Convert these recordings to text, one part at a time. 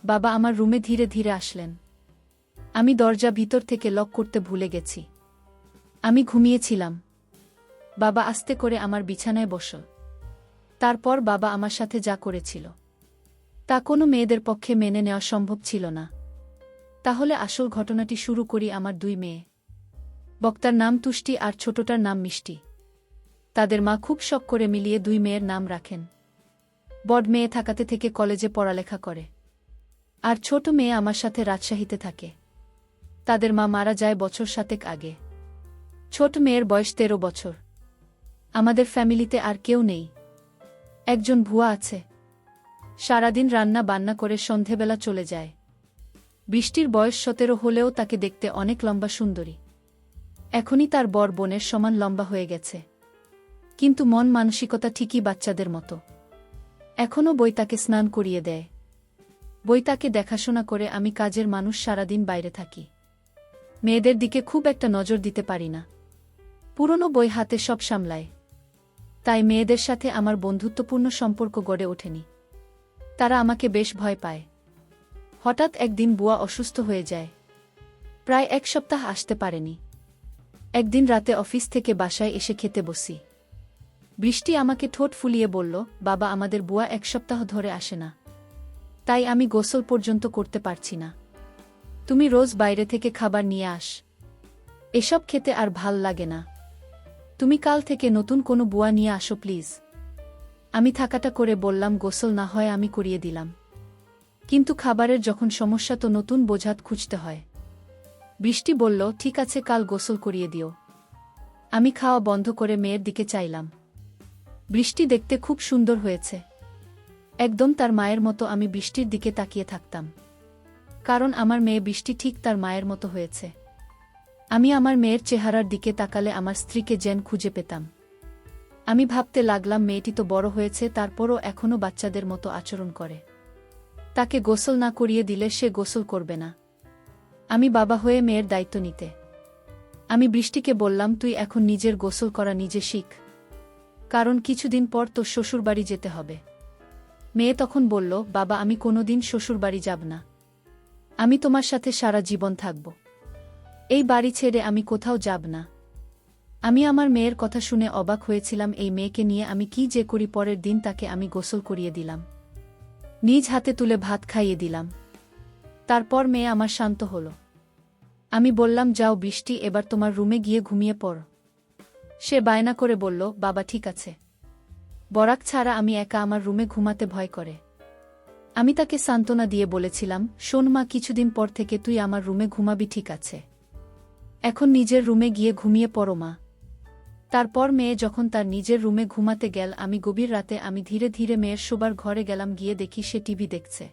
বাবা আমার রুমে ধীরে ধীরে আসলেন। আমি দরজা ভিতর থেকে লক করতে ভুলে গেছি। আমি ঘুমিয়েছিলাম। বাবা আস্তে করে আমার বিছানায় বসল। তারপর বাবা আমার সাথে যা করেছিল তা কোনো মেয়েদের পক্ষে মেনে নেওয়া সম্ভব ছিল না। তাহলে আসল ঘটনাটি শুরু করি। আমার দুই মেয়ে, বক্তার নাম তুষ্টি আর ছোটটার নাম মিষ্টি। তাদের মা খুব শখ করে মিলিয়ে দুই মেয়ের নাম রাখেন। বড় মেয়ে থাকাতে থেকে কলেজে পড়ালেখা করে, আর ছোট মেয়ে আমার সাথে রাজশাহীতে থাকে। তাদের মা মারা যায় বছর 7 আগে। ছোট মেয়ের বয়স 13 বছর। আমাদের ফ্যামিলিতে আর কেউ নেই। একজন ভুয়া আছে, সারাদিন রান্না বান্না করে সন্ধেবেলা চলে যায়। বৃষ্টির বয়স 17 হলেও তাকে দেখতে অনেক লম্বা সুন্দরী। এখনই তার বড় বোনের সমান লম্বা হয়ে গেছে, কিন্তু মন মানসিকতা ঠিকই বাচ্চাদের মতো। এখনও বই তাকে স্নান করিয়ে দেয়। বই তাকে দেখাশোনা করে। আমি কাজের মানুষ, সারাদিন বাইরে থাকি। মেয়েদের দিকে খুব একটা নজর দিতে পারি না। পুরনো বই হাতে সব সামলায়। তাই মেয়েদের সাথে আমার বন্ধুত্বপূর্ণ সম্পর্ক গড়ে ওঠেনি। তারা আমাকে বেশ ভয় পায়। হঠাৎ একদিন বুয়া অসুস্থ হয়ে যায়। প্রায় 1 সপ্তাহ আসতে পারেনি। একদিন রাতে অফিস থেকে বাসায় এসে খেতে বসি। বৃষ্টি আমাকে ঠোঁট ফুলিয়ে বলল, বাবা আমাদের বুয়া 1 সপ্তাহ ধরে আসে না, তাই আমি গোসল পর্যন্ত করতে পারছি না। তুমি রোজ বাইরে থেকে খাবার নিয়ে আস। এসব খেতে আর ভাল লাগে না। তুমি কাল থেকে নতুন কোনো বুয়া নিয়ে আসো প্লিজ। আমি থাকাটা করে বললাম, গোসল না হয় আমি করিয়ে দিলাম, কিন্তু খাবারের যখন সমস্যা তো নতুন বোঝাত খুঁজতে হয়। বৃষ্টি বলল, ঠিক আছে কাল গোসল করিয়ে দিও। আমি খাওয়া বন্ধ করে মেয়ের দিকে চাইলাম। বৃষ্টি দেখতে খুব সুন্দর হয়েছে, একদম তার মায়ের মতো। আমি বৃষ্টির দিকে তাকিয়ে থাকতাম, কারণ আমার মেয়ে বৃষ্টি ঠিক তার মায়ের মতো হয়েছে। আমি আমার মেয়ের চেহারার দিকে তাকালে আমার স্ত্রীকে যেন খুঁজে পেতাম। আমি ভাবতে লাগলাম, মেয়েটি তো বড় হয়েছে, তারপরও এখনও বাচ্চাদের মতো আচরণ করে। তাকে গোসল না করিয়ে দিলে সে গোসল করবে না। আমি বাবা হয়ে মেয়ের দায়িত্ব নিতে। আমি বৃষ্টিকে বললাম, তুই এখন নিজের গোসল করা নিজে শিখ, কারণ কিছুদিন পর তোর শ্বশুরবাড়ি যেতে হবে। মেয়ে তখন বলল, বাবা আমি কোনোদিন শ্বশুরবাড়ি যাব না। আমি তোমার সাথে সারা জীবন থাকব। এই বাড়ি ছেড়ে আমি কোথাও যাব না। আমি আমার মেয়ের কথা শুনে অবাক হয়েছিলাম। এই মেয়েকে নিয়ে আমি কি যে করি। পরের দিন তাকে আমি গোসল করিয়ে দিলাম, নিজ হাতে তুলে ভাত খাইয়ে দিলাম। তারপর মেয়ে আমার শান্ত হল। আমি বললাম, যাও বৃষ্টি, এবার তোমার রুমে গিয়ে ঘুমিয়ে পড়। সে বায়না করে বলল, বাবা ঠিক আছে। বরাক ছাড়া আমি একা আমার রুমে ঘুমাতে ভয় করে। আমি তাকে সান্ত্বনা দিয়ে বলেছিলাম, শোন মা, কিছুদিন পর থেকে তুই আমার রুমে ঘুমাবি, ঠিক আছে? এখন নিজের রুমে গিয়ে ঘুমিয়ে পড়ো মা। তারপর মেয়ে যখন তার নিজের রুমে ঘুমাতে গেল, আমি গভীর রাতে আমি ধীরে ধীরে মেয়ের শোবার ঘরে গেলাম। গিয়ে দেখি সে টিভি দেখছে।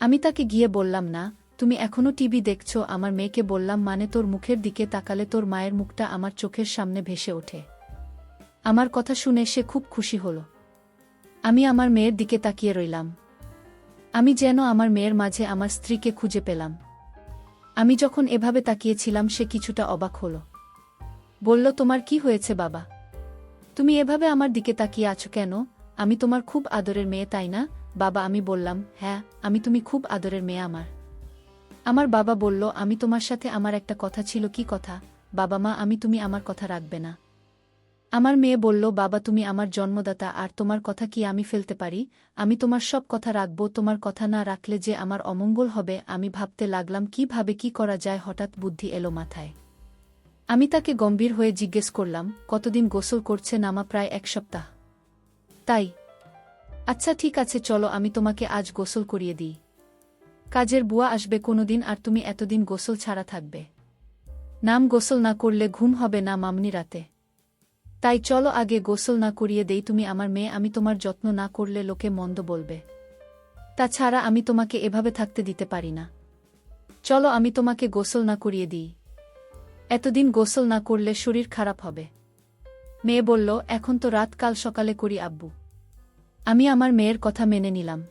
আমি তাকে গিয়ে বললাম, না তুমি এখনো টিভি দেখছো? আমার মেয়েকে বললাম, মানে তোর মুখের দিকে তাকালে তোর মায়ের মুখটা আমার চোখের সামনে ভেসে ওঠে। আমার কথা শুনে সে খুব খুশি হল। আমি আমার মেয়ের দিকে তাকিয়ে রইলাম। আমি যেন আমার মেয়ের মাঝে আমার স্ত্রীকে খুঁজে পেলাম। আমি যখন এভাবে তাকিয়েছিলাম, সে কিছুটা অবাক হল। বলল, তোমার কি হয়েছে বাবা? তুমি এভাবে আমার দিকে তাকিয়ে আছো কেন? আমি তোমার খুব আদরের মেয়ে, তাই না বাবা? আমি বললাম, হ্যাঁ তুমি খুব আদরের মেয়ে আমার। আমার বাবা বলল, আমি তোমার সাথে আমার একটা কথা ছিল। কি কথা বাবা? মা তুমি আমার কথা রাখবে না? আমার মেয়ে বলল, বাবা তুমি আমার জন্মদাতা, আর তোমার কথা কি আমি ফেলতে পারি? আমি তোমার সব কথা রাখব। তোমার কথা না রাখলে যে আমার অমঙ্গল হবে। আমি ভাবতে লাগলাম কিভাবে কি করা যায়। হঠাৎ বুদ্ধি এলো মাথায়। আমি তাকে গম্ভীর হয়ে জিজ্ঞেস করলাম, কতদিন গোসল করছে না মা? প্রায় 1 সপ্তাহ। তাই? আচ্ছা ঠিক আছে, চলো আমি তোমাকে আজ গোসল করিয়ে দিই। কাজের বুয়া আসবে কোনোদিন, আর তুমি এতদিন গোসল ছাড়া থাকবে। নাম গোসল না করলে ঘুম হবে না মামনি রাতে। তাই চলো আগে গোসল না করিয়ে দেই। তুমি আমার মেয়ে, আমি তোমার যত্ন না করলে লোকে মন্দ বলবে। তাছাড়া আমি তোমাকে এভাবে থাকতে দিতে পারি না। চলো আমি তোমাকে গোসল না করিয়ে দিই। এতদিন গোসল না করলে শরীর খারাপ হবে। মেয়ে বলল, এখন তো রাত, কাল সকালে করি আব্বু। আমি আমার মেয়ের কথা মেনে নিলাম।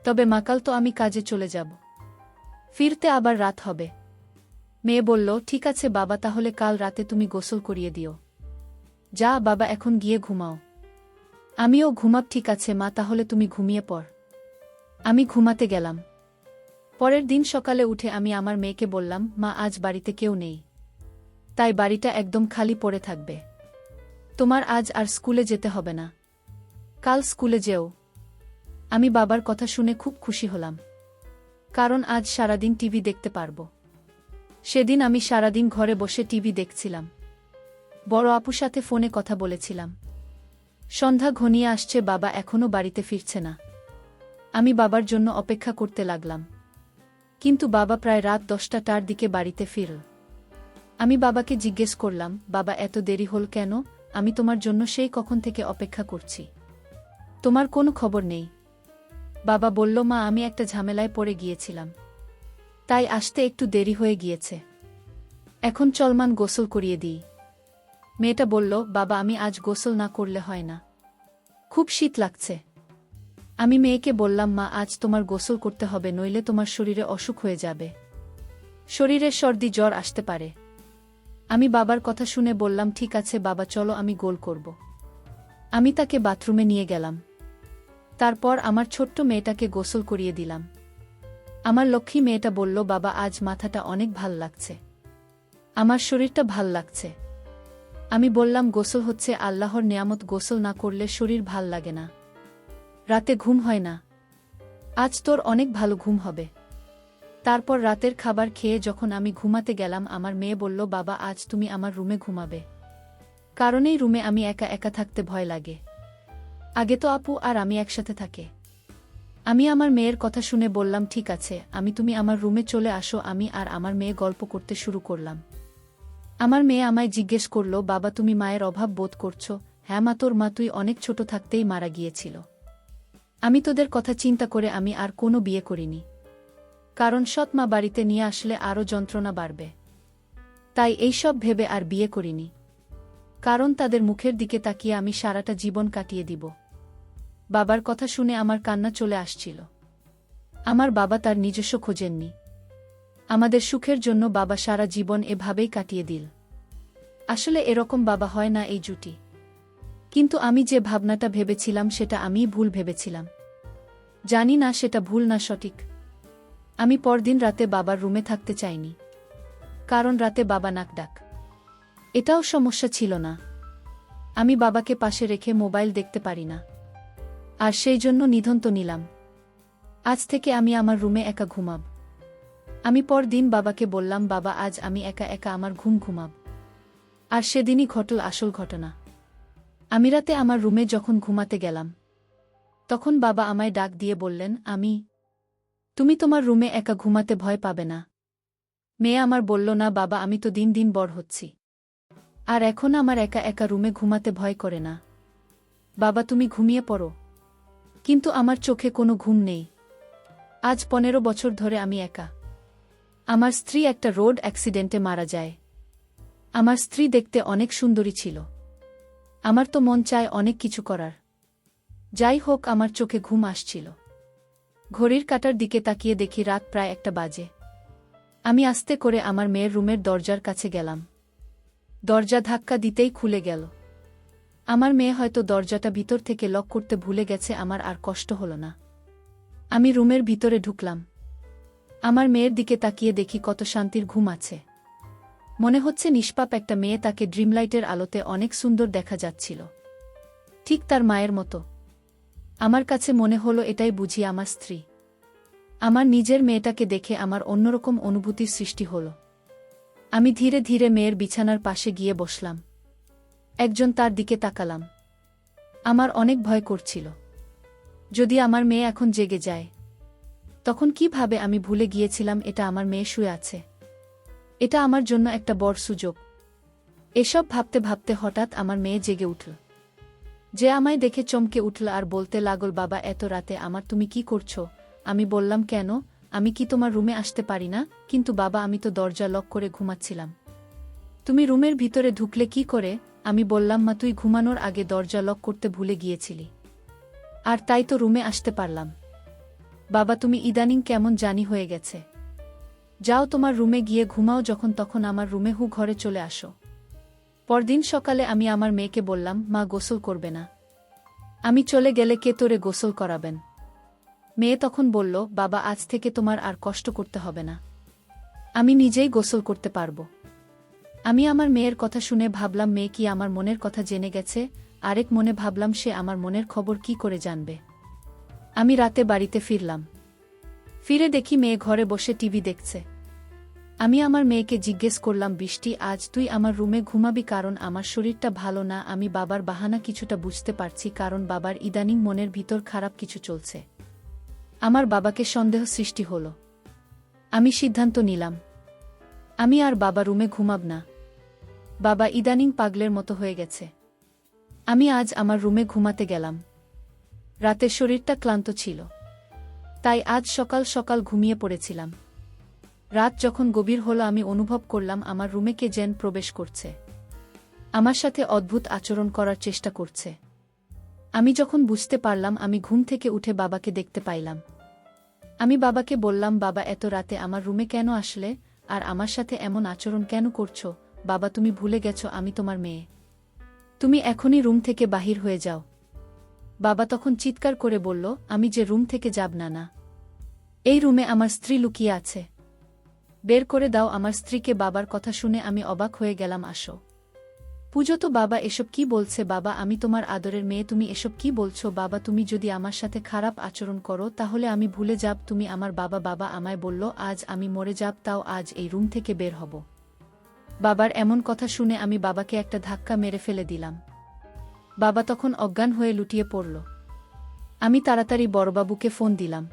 তবে মাকাল তো আমি কাজে চলে যাব, ফিরতে আবার রাত হবে। মেয়ে বলল, ঠিক আছে বাবা, তাহলে কাল রাতে তুমি গোসল করিয়ে দিও। যা বাবা, এখন গিয়ে ঘুমাও। আমিও ঘুমাব। ঠিক আছে মা, তাহলে তুমি ঘুমিয়ে পড়। আমি ঘুমাতে গেলাম। পরের দিন সকালে উঠে আমি আমার মেয়েকে বললাম, মা আজ বাড়িতে কেউ নেই, তাই বাড়িটা একদম খালি পড়ে থাকবে। তোমার আজ আর স্কুলে যেতে হবে না, কাল স্কুলে যেও। আমি বাবার কথা শুনে খুব খুশি হলাম, কারণ আজ সারাদিন টিভি দেখতে পারব। সেদিন আমি সারাদিন ঘরে বসে টিভি দেখছিলাম, বড় আপুর সাথে ফোনে কথা বলেছিলাম। সন্ধ্যা ঘনিয়ে আসছে, বাবা এখনো বাড়িতে ফিরছে না। আমি বাবার জন্য অপেক্ষা করতে লাগলাম, কিন্তু বাবা প্রায় রাত 10টার দিকে বাড়িতে ফিরল। আমি বাবাকে জিজ্ঞেস করলাম, বাবা এত দেরি হল কেন? আমি তোমার জন্য সেই কখন থেকে অপেক্ষা করছি, তোমার কোনো খবর নেই। বাবা বলল, মা আমি একটা ঝামেলায় পড়ে গিয়েছিলাম, তাই আসতে একটু দেরি হয়ে গিয়েছে। এখন চলমান গোসল করিয়ে দিই। মেয়েটা বলল, বাবা আমি আজ গোসল না করলে হয় না, খুব শীত লাগছে। আমি মেয়েকে বললাম, মা আজ তোমার গোসল করতে হবে, নইলে তোমার শরীরে অসুখ হয়ে যাবে, শরীরে সর্দি জ্বর আসতে পারে। আমি বাবার কথা শুনে বললাম, ঠিক আছে বাবা, চলো আমি গোল করব। আমি তাকে বাথরুমে নিয়ে গেলাম। তারপর আমার ছোট্ট মেয়েটাকে গোসল করিয়ে দিলাম। আমার লক্ষ্মী মেয়েটা বলল, বাবা আজ মাথাটা অনেক ভাল লাগছে, আমার শরীরটা ভাল লাগছে। আমি বললাম, গোসল হচ্ছে আল্লাহর নেয়ামত, গোসল না করলে শরীর ভাল লাগে না, রাতে ঘুম হয় না। আজ তোর অনেক ভালো ঘুম হবে। তারপর রাতের খাবার খেয়ে যখন আমি ঘুমাতে গেলাম, আমার মেয়ে বলল, বাবা আজ তুমি আমার রুমে ঘুমাবে, কারণ এই রুমে আমি একা একা থাকতে ভয় লাগে। আগে তো আপু আর আমি একসাথে থাকে। আমি আমার মেয়ের কথা শুনে বললাম, ঠিক আছে, তুমি আমার রুমে চলে আসো। আমি আর আমার মেয়ে গল্প করতে শুরু করলাম। আমার মেয়ে আমায় জিজ্ঞেস করল, বাবা তুমি মায়ের অভাব বোধ করছো? হ্যাঁ মা, তোর মা তুই অনেক ছোট থাকতেই মারা গিয়েছিল। আমি তোদের কথা চিন্তা করে আমি আর কোনো বিয়ে করিনি, কারণ সৎ মা বাড়িতে নিয়ে আসলে আরও যন্ত্রণা বাড়বে। তাই এইসব ভেবে আর বিয়ে করিনি, কারণ তাদের মুখের দিকে তাকিয়ে আমি সারাটা জীবন কাটিয়ে দিব। বাবার কথা শুনে আমার কান্না চলে আসছিল। আমার বাবা তার নিজস্ব খোঁজেননি, আমাদের সুখের জন্য বাবা সারা জীবন এভাবেই কাটিয়ে দিল। আসলে এরকম বাবা হয় না এই জুটি। কিন্তু আমি যে ভাবনাটা ভেবেছিলাম সেটা আমিই ভুল ভেবেছিলাম। জানি না সেটা ভুল না সঠিক। আমি পরদিন রাতে বাবার রুমে থাকতে চাইনি, কারণ রাতে বাবা নাক ডাক। এটাও সমস্যা ছিল না, আমি বাবাকে পাশে রেখে মোবাইল দেখতে পারি না, আর সেই জন্য নিধন্ত নিলাম। আজ থেকে আমি আমার রুমে একা ঘুমাব। আমি পরদিন বাবাকে বললাম, বাবা আজ আমি একা একা আমার ঘুমাব। আর সেদিনই ঘটল আসল ঘটনা। আমি রাতে আমার রুমে যখন ঘুমাতে গেলাম, তখন বাবা আমায় ডাক দিয়ে বললেন, তুমি তোমার রুমে একা ঘুমাতে ভয় পাবে না? মেয়ে আমার বলল, না বাবা, আমি তো দিন দিন বড় হচ্ছি, আর এখন আমার একা একা রুমে ঘুমাতে ভয় করে না। বাবা তুমি ঘুমিয়ে পড়ো। কিন্তু আমার চোখে কোনো ঘুম নেই। আজ 15 বছর ধরে আমি একা। আমার স্ত্রী একটা রোড অ্যাক্সিডেন্টে মারা যায়। আমার স্ত্রী দেখতে অনেক সুন্দরী ছিল। আমার তো মন চায় অনেক কিছু করার। যাই হোক, আমার চোখে ঘুম আসছিল। ঘড়ির কাঁটার দিকে তাকিয়ে দেখি রাত প্রায় 1টা বাজে। আমি আস্তে করে আমার মেয়ের রুমের দরজার কাছে গেলাম। দরজা ধাক্কা দিতেই খুলে গেল। আমার মেয়ে হয়তো দরজাটা ভিতর থেকে লক করতে ভুলে গেছে। আমার আর কষ্ট হলো না। আমি রুমের ভিতরে ঢুকলাম। আমার মেয়ের দিকে তাকিয়ে দেখি কত শান্তির ঘুম আছে। মনে হচ্ছে নিষ্পাপ একটা মেয়ে, তাকে ড্রিমলাইটের আলোতে অনেক সুন্দর দেখা যাচ্ছিল, ঠিক তার মায়ের মতো। আমার কাছে মনে হলো এটাই বুঝি আমার স্ত্রী। আমার নিজের মেয়েটাকে দেখে আমার অন্যরকম অনুভূতির সৃষ্টি হল। আমি ধীরে ধীরে মেয়ের বিছানার পাশে গিয়ে বসলাম। একজন তার দিকে তাকালাম। আমার অনেক ভয় করছিল, যদি আমার মেয়ে এখন জেগে যায়, তখন কিভাবে? আমি ভুলে গিয়েছিলাম এটা আমার মেয়ে শুয়ে আছে। এটা আমার জন্য একটা বড় সুযোগ। এসব ভাবতে ভাবতে হঠাৎ আমার মেয়ে জেগে উঠল। যে আমায় দেখে চমকে উঠল আর বলতে লাগল, বাবা এত রাতে তুমি কি করছো? আমি বললাম, কেন, আমি কি তোমার রুমে আসতে পারি না? কিন্তু বাবা আমি তো দরজা লক করে ঘুমাচ্ছিলাম। তুমি রুমের ভিতরে ঢুকলে কি করে? আমি বললাম, মা তুই ঘুমানোর আগে দরজা লক করতে ভুলে গিয়েছিলি, আর তাই তো রুমে আসতে পারলাম। বাবা তুমি ইদানিং কেমন জানি হয়ে গেছে। যাও তোমার রুমে গিয়ে ঘুমাও, যখন তখন আমার রুমে ঘরে চলে আসো। পরদিন সকালে আমি আমার মেয়েকে বললাম, মা গোসল করবে না? আমি চলে গেলে কে তোরে গোসল করাবেন? মেয়ে তখন বলল, বাবা আজ থেকে তোমার আর কষ্ট করতে হবে না। আমি নিজেই গোসল করতে পারব। আমি আমার মেয়ের কথা শুনে ভাবলাম মেয়ে কি আমার মনের কথা জেনে গেছে, আরেক মনে ভাবলাম সে আমার মনের খবর কি করে জানবে। আমি রাতে বাড়িতে ফিরলাম। ফিরে দেখি মেয়ে ঘরে বসে টিভি দেখছে। আমি আমার মেয়েকে জিজ্ঞেস করলাম, বৃষ্টি আজ তুই আমার রুমে ঘুমাবি কারণ আমার শরীরটা ভালো না। আমি বাবার বাহানা কিছুটা বুঝতে পারছি কারণ বাবার ইদানিং মনের ভিতর খারাপ কিছু চলছে। আমার বাবাকে সন্দেহ সৃষ্টি হল। আমি সিদ্ধান্ত নিলাম আমি আর বাবা রুমে ঘুমাব না। বাবা ইদানিং পাগলের মতো হয়ে গেছে। আমি আজ আমার রুমে ঘুমাতে গেলাম। রাতের শরীরটা ক্লান্ত ছিল, তাই আজ সকাল সকাল ঘুমিয়ে পড়েছিলাম। রাত যখন গভীর হল আমি অনুভব করলাম আমার রুমে কে যেন প্রবেশ করছে। আমার সাথে অদ্ভুত আচরণ করার চেষ্টা করছে। আমি যখন বুঝতে পারলাম আমি ঘুম থেকে উঠে বাবাকে দেখতে পাইলাম। আমি বাবাকে বললাম, বাবা এত রাতে আমার রুমে কেন আসলে আর আমার সাথে এমন আচরণ কেন করছো? বাবা তুমি ভুলে গেছো আমি তোমার মেয়ে। তুমি এখনই রুম থেকে বাহির হয়ে যাও। বাবা তখন চিৎকার করে বলল, আমি যে রুম থেকে যাব না। না, এই রুমে আমার স্ত্রী লুকিয়ে আছে। বের করে দাও আমার স্ত্রীকে। বাবার কথা শুনে আমি অবাক হয়ে গেলাম। আসো পুজো তো। বাবা এসব কি বলছে? বাবা আমি তোমার আদরের মেয়ে, তুমি এসব কি বলছো? বাবা তুমি যদি আমার সাথে খারাপ আচরণ করো তাহলে আমি ভুলে যাব তুমি আমার বাবা। বাবা আমায় বলল আজ আমি মরে যাব, তাও আজ এই রুম থেকে বের হব। বাবার এমন কথা শুনে আমি বাবাকে একটা ধাক্কা মেরে ফেলে দিলাম। বাবা তখন অজ্ঞান হয়ে লুটিয়ে পড়ল। আমি তাড়াতাড়ি বড়বাবুকে ফোন দিলাম।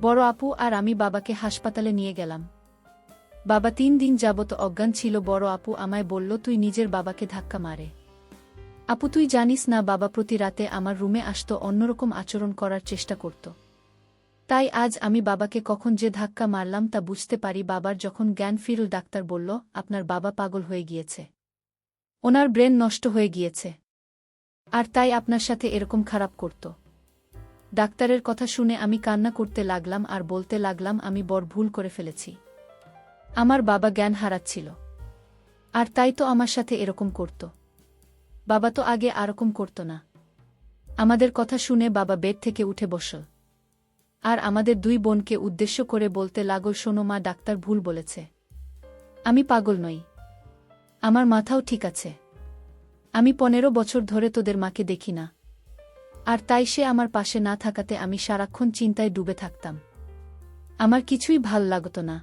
বড় আপু আর আমি বাবাকে হাসপাতালে নিয়ে গেলাম। বাবা 3 দিন যাবত অজ্ঞান ছিল। বড় আপু আমায় বলল, তুই নিজের বাবাকে ধাক্কা মারে। আপু তুই জানিস না বাবা প্রতি রাতে আমার রুমে আসতো, অন্যরকম আচরণ করার চেষ্টা করত। তাই আজ আমি বাবাকে কখন যে ধাক্কা মারলাম তা বুঝতে পারি। বাবার যখন জ্ঞান ফিরল ডাক্তার বলল, আপনার বাবা পাগল হয়ে গিয়েছে, ওনার ব্রেন নষ্ট হয়ে গিয়েছে, আর তাই আপনার সাথে এরকম খারাপ করত। ডাক্তারের কথা শুনে আমি কান্না করতে লাগলাম আর বলতে লাগলাম আমি বড় ভুল করে ফেলেছি। আমার বাবা জ্ঞান হারাচ্ছিল, আর তাই তো আমার সাথে এরকম করত। বাবা তো আগে আরকম করত না। আমাদের কথা শুনে বাবা বেড থেকে উঠে বসল আর আমাদের 2 বোনকে উদ্দেশ্য করে বলতে লাগল, শোনো মা, ডাক্তার ভুল বলেছে। আমি পাগল নই, আমার মাথাও ঠিক আছে। আমি 15 বছর ধরে তোদের মাকে দেখি না, আর তাই সে আমার পাশে না থাকাতে আমি সারাক্ষণ চিন্তায় ডুবে থাকতাম। আমার কিছুই ভাল লাগত না।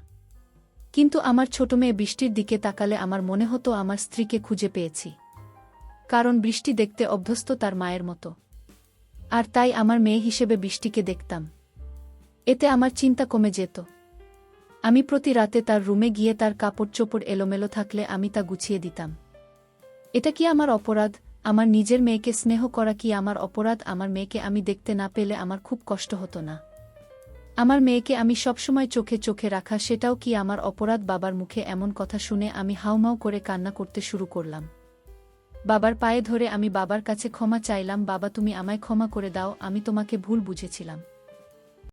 কিন্তু আমার ছোট মেয়ে বৃষ্টির দিকে তাকালে আমার মনে হতো আমার স্ত্রীকে খুঁজে পেয়েছি, কারণ বৃষ্টি দেখতে অভ্যস্ত তার মায়ের মতো, আর তাই আমার মেয়ে হিসেবে বৃষ্টিকে দেখতাম। এতে আমার চিন্তা কমে যেত। আমি প্রতি রাতে তার রুমে গিয়ে তার কাপড় চোপড় এলোমেলো থাকলে আমি তা গুছিয়ে দিতাম। এটা কি আমার অপরাধ? আমার নিজের মেয়েকে স্নেহ করা কি আমার অপরাধ? আমার মেয়েকে আমি দেখতে না পেলে আমার খুব কষ্ট হতো না? আমার মেয়েকে আমি সবসময় চোখে চোখে রাখা, সেটাও কি আমার অপরাধ? বাবার মুখে এমন কথা শুনে আমি হাউমাউ করে কান্না করতে শুরু করলাম। বাবার পায়ে ধরে আমি বাবার কাছে ক্ষমা চাইলাম, বাবা তুমি আমায় ক্ষমা করে দাও, আমি তোমাকে ভুল বুঝেছিলাম।